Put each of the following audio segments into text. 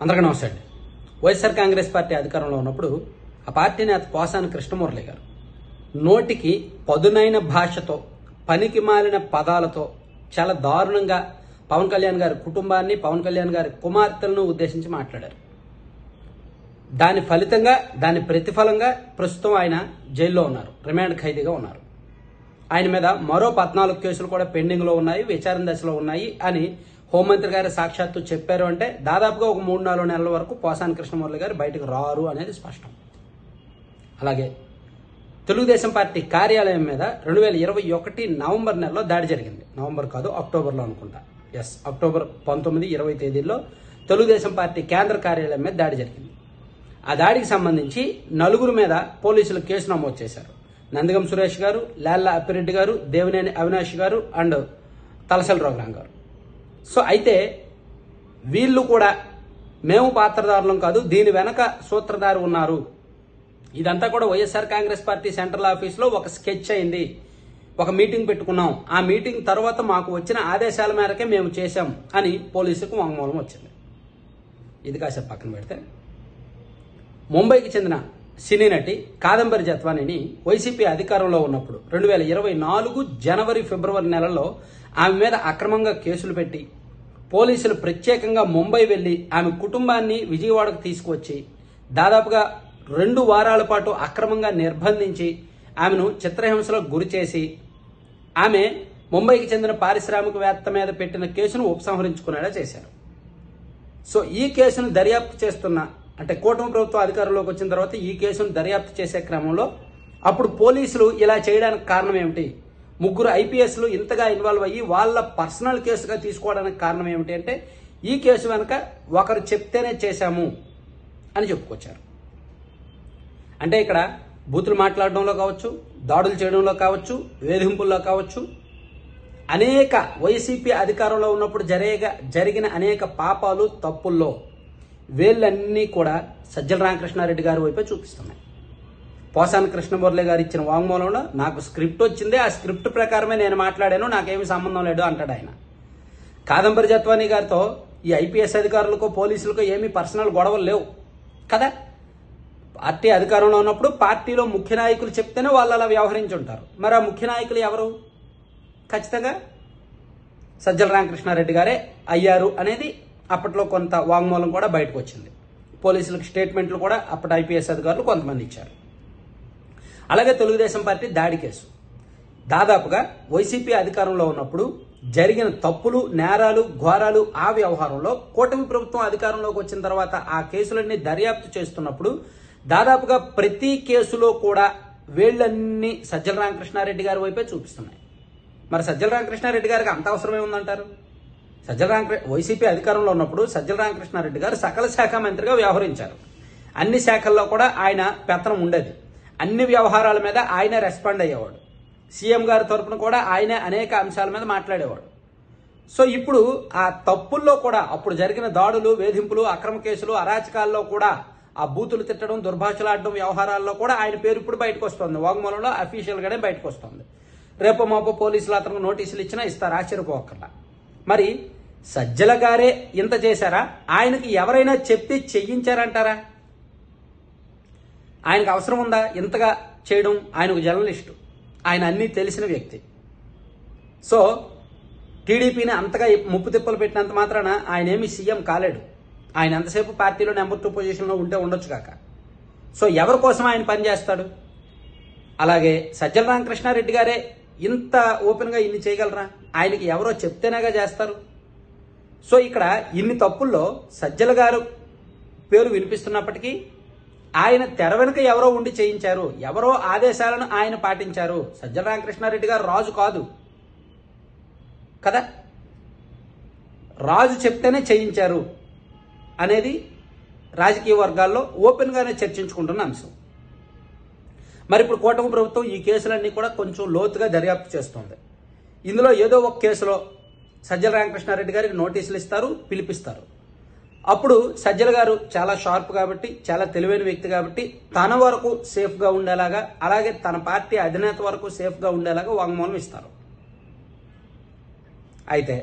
అందరికీ నమస్తే అండి. వైఎస్ఆర్ కాంగ్రెస్ పార్టీ అధికారంలో ఉన్నప్పుడు ఆ పార్టీ నేత పోసాని కృష్ణమురళి గారు నోటికి పదునైన భాషతో పనికి మాలిన పదాలతో చాలా దారుణంగా పవన్ కళ్యాణ్ గారి కుటుంబాన్ని, పవన్ కళ్యాణ్ గారి కుమార్తెలను ఉద్దేశించి మాట్లాడారు. దాని ఫలితంగా, దాని ప్రతిఫలంగా ప్రస్తుతం ఆయన జైల్లో ఉన్నారు, రిమాండ్ ఖైదీగా ఉన్నారు. ఆయన మీద మరో 14 కేసులు కూడా పెండింగ్ లో ఉన్నాయి, విచారణ దశలో ఉన్నాయి అని హోంమంత్రి గారు సాక్షాత్తు చెప్పారు. అంటే దాదాపుగా ఒక 3-4 నెలల వరకు పోసాని కృష్ణమురళి గారు బయటకు రారు అనేది స్పష్టం. అలాగే తెలుగుదేశం పార్టీ కార్యాలయం మీద 2021 నవంబర్ నెలలో దాడి జరిగింది. నవంబర్ కాదు, అక్టోబర్లో అనుకుంటా. అక్టోబర్ 19, 20 తేదీల్లో తెలుగుదేశం పార్టీ కేంద్ర కార్యాలయం మీద దాడి జరిగింది. ఆ దాడికి సంబంధించి 4 మీద పోలీసులు కేసు నమోదు చేశారు. నందిగం సురేష్ గారు, లాల్లా అప్పిరెడ్డి గారు, దేవినేని అవినాష్ గారు అండ్ తలసల రఘురాం గారు. సో అయితే వీళ్ళు కూడా మేము పాత్రదారులం కాదు, దీని వెనక సూత్రధారి ఉన్నారు, ఇదంతా కూడా వైఎస్ఆర్ కాంగ్రెస్ పార్టీ సెంట్రల్ ఆఫీస్లో ఒక స్కెచ్ అయింది, ఒక మీటింగ్ పెట్టుకున్నాం, ఆ మీటింగ్ తర్వాత మాకు వచ్చిన ఆదేశాల మేరకే మేము చేశాం అని పోలీసులకు వాంగ్మూలం వచ్చింది. ఇది కాసేపు పక్కన పెడితే, ముంబైకి చెందిన సినీ నటి కాదంబరి జత్వానిని వైసీపీ అధికారంలో ఉన్నప్పుడు 2024 జనవరి, ఫిబ్రవరి నెలల్లో ఆమె మీద అక్రమంగా కేసులు పెట్టి పోలీసులు ప్రత్యేకంగా ముంబై వెళ్లి ఆమె కుటుంబాన్ని విజయవాడకు తీసుకువచ్చి దాదాపుగా 2 వారాల పాటు అక్రమంగా నిర్బంధించి ఆమెను చిత్రహింసలకు గురి చేసి ఆమె ముంబైకి చెందిన పారిశ్రామికవేత్త మీద పెట్టిన కేసును ఉపసంహరించుకునేలా చేశారు. సో ఈ కేసును దర్యాప్తు చేస్తున్న, అంటే కూటమి ప్రభుత్వం అధికారంలోకి వచ్చిన తర్వాత ఈ కేసును దర్యాప్తు చేసే క్రమంలో అప్పుడు పోలీసులు ఇలా చేయడానికి కారణం ఏమిటి, 3 ఐపీఎస్లు ఇంతగా ఇన్వాల్వ్ అయ్యి వాళ్ళ పర్సనల్ కేసుగా తీసుకోవడానికి కారణం ఏమిటి అంటే ఈ కేసు వెనక ఒకరు చెప్తేనే చేశాము అని చెప్పుకొచ్చారు. అంటే ఇక్కడ బూతులు మాట్లాడడంలో కావచ్చు, దాడులు చేయడంలో కావచ్చు, వేధింపుల్లో కావచ్చు, అనేక వైసీపీ అధికారంలో ఉన్నప్పుడు జరిగిన అనేక పాపాలు, తప్పుల్లో వేళ్ళన్నీ కూడా సజ్జల రామకృష్ణారెడ్డి గారి వైపే చూపిస్తున్నాయి. పోసాని కృష్ణమురళి గారు ఇచ్చిన వాంగ్మూలంలో నాకు స్క్రిప్ట్ వచ్చింది, ఆ స్క్రిప్ట్ ప్రకారమే నేను మాట్లాడాను, నాకేమీ సంబంధం లేదు అంటాడు ఆయన. కాదంబరి జత్వాని గారితో ఈ ఐపీఎస్ అధికారులకు, పోలీసులకు ఏమీ పర్సనల్ గొడవలు లేవు కదా. పార్టీ అధికారంలో ఉన్నప్పుడు పార్టీలో ముఖ్య నాయకులు చెప్తేనే వాళ్ళు అలా వ్యవహరించుంటారు. మరి ఆ ముఖ్య నాయకులు ఎవరు? ఖచ్చితంగా సజ్జల రామకృష్ణారెడ్డి గారే అయ్యారు అనేది అప్పట్లో కొంత వాంగ్మూలం కూడా బయటకు వచ్చింది. పోలీసులకు స్టేట్మెంట్లు కూడా అప్పటి ఐపీఎస్ అధికారులు కొంతమంది ఇచ్చారు. అలాగే తెలుగుదేశం పార్టీ దాడి కేసు దాదాపుగా వైసీపీ అధికారంలో ఉన్నప్పుడు జరిగిన తప్పులు, నేరాలు, ఘోరాలు, ఆ వ్యవహారంలో కూటమి ప్రభుత్వం అధికారంలోకి వచ్చిన తర్వాత ఆ కేసులన్నీ దర్యాప్తు చేస్తున్నప్పుడు దాదాపుగా ప్రతి కేసులో కూడా వేళ్లన్నీ సజ్జల రామకృష్ణారెడ్డి గారి వైపే చూపిస్తున్నాయి. మరి సజ్జల రామకృష్ణారెడ్డి గారికి అంత అవసరమే ఉందంటారు? వైసీపీ అధికారంలో ఉన్నప్పుడు సజ్జల రామకృష్ణారెడ్డి గారు సకల శాఖ మంత్రిగా వ్యవహరించారు. అన్ని శాఖల్లో కూడా ఆయన పెత్తనం ఉండేది. అన్ని వ్యవహారాల మీద ఆయనే రెస్పాండ్ అయ్యేవాడు. సీఎం గారి తరఫున కూడా ఆయనే అనేక అంశాల మీద మాట్లాడేవాడు. సో ఇప్పుడు ఆ తప్పుల్లో కూడా, అప్పుడు జరిగిన దాడులు, వేధింపులు, అక్రమ కేసులు, అరాచకాల్లో కూడా, ఆ బూతులు తిట్టడం, దుర్భాషలాడడం వ్యవహారాల్లో కూడా ఆయన పేరు ఇప్పుడు బయటకు వస్తుంది. వాంగ్మూలంలో అఫీషియల్ గానే బయటకు వస్తుంది. రేపు మాపో పోలీసులు అతనికి నోటీసులు ఇచ్చినా ఇస్తారు, ఆశ్చర్యపోకర్లా. మరి సజ్జల గారే ఇంత చేశారా? ఆయనకి ఎవరైనా చెప్పి చెయ్యించారంటారా? ఆయనకు అవసరం ఉందా ఇంతగా చేయడం? ఆయనకు జర్నలిస్టు, ఆయన అన్నీ తెలిసిన వ్యక్తి. సో టీడీపీని అంతగా ముప్పు తిప్పలు పెట్టినంత మాత్రాన ఆయన ఏమి సీఎం కాలేడు. ఆయన ఎంతసేపు పార్టీలో నెంబర్ 2 పొజిషన్లో ఉంటే ఉండొచ్చు కాక. సో ఎవరి కోసం ఆయన పనిచేస్తాడు? అలాగే సజ్జల రామకృష్ణారెడ్డి గారే ఇంత ఓపెన్గా ఇన్ని చేయగలరా? ఆయనకి ఎవరో చెప్తేనేగా చేస్తారు. సో ఇక్కడ ఇన్ని తప్పుల్లో సజ్జల గారు పేరు వినిపిస్తున్నప్పటికీ ఆయన తెర వెనుక ఎవరో ఉండి చేయించారు, ఎవరో ఆదేశాలను ఆయన పాటించారు. సజ్జల రామకృష్ణారెడ్డి గారు రాజు కాదు కదా, రాజు చెప్తేనే చేయించారు అనేది రాజకీయ వర్గాల్లో ఓపెన్గానే చర్చించుకుంటున్న అంశం. మరి ఇప్పుడు కూటమి ప్రభుత్వం ఈ కేసులన్నీ కూడా కొంచెం లోతుగా దర్యాప్తు చేస్తోంది. ఇందులో ఏదో ఒక కేసులో సజ్జల రామకృష్ణారెడ్డి గారికి నోటీసులు ఇస్తారు, పిలిపిస్తారు. అప్పుడు సజ్జల గారు చాలా షార్ప్ కాబట్టి, చాలా తెలివైన వ్యక్తి కాబట్టి తన వరకు సేఫ్గా ఉండేలాగా, అలాగే తన పార్టీ అధినేత వరకు సేఫ్గా ఉండేలాగా వాంగ్మూలం ఇస్తారు. అయితే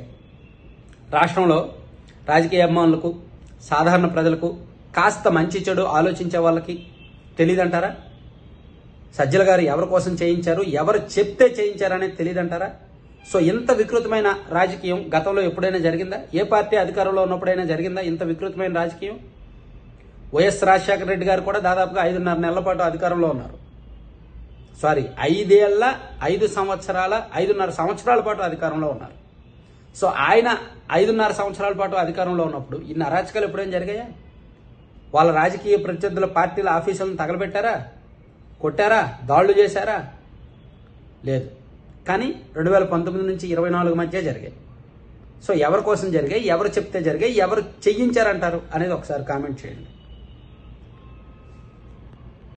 రాష్ట్రంలో రాజకీయ అభిమానులకు, సాధారణ ప్రజలకు, కాస్త మంచి చెడు ఆలోచించే వాళ్ళకి తెలియదంటారా? సజ్జల గారు ఎవరి కోసం చేయించారు, ఎవరు చెప్తే చేయించారు అనేది తెలియదంటారా? సో ఇంత వికృతమైన రాజకీయం గతంలో ఎప్పుడైనా జరిగిందా? ఏ పార్టీ అధికారంలో ఉన్నప్పుడైనా జరిగిందా ఇంత వికృతమైన రాజకీయం? వైఎస్ రాజశేఖర రెడ్డి గారు కూడా దాదాపుగా 5.5 నెలల పాటు అధికారంలో ఉన్నారు. 5 సంవత్సరాల 5.5 సంవత్సరాల పాటు అధికారంలో ఉన్నారు. సో ఆయన 5.5 సంవత్సరాల పాటు అధికారంలో ఉన్నప్పుడు ఇన్ని అరాచకాలు ఎప్పుడైనా జరిగాయా? వాళ్ళ రాజకీయ ప్రత్యర్థుల పార్టీల ఆఫీసులను తగలబెట్టారా? కొట్టారా? దాడులు చేశారా? లేదు. కానీ 2019 నుంచి 24 మధ్య జరిగాయి. సో ఎవరి కోసం జరిగాయి, ఎవరు చెప్తే జరిగాయి, ఎవరు చెయ్యించారంటారు అనేది ఒకసారి కామెంట్ చేయండి.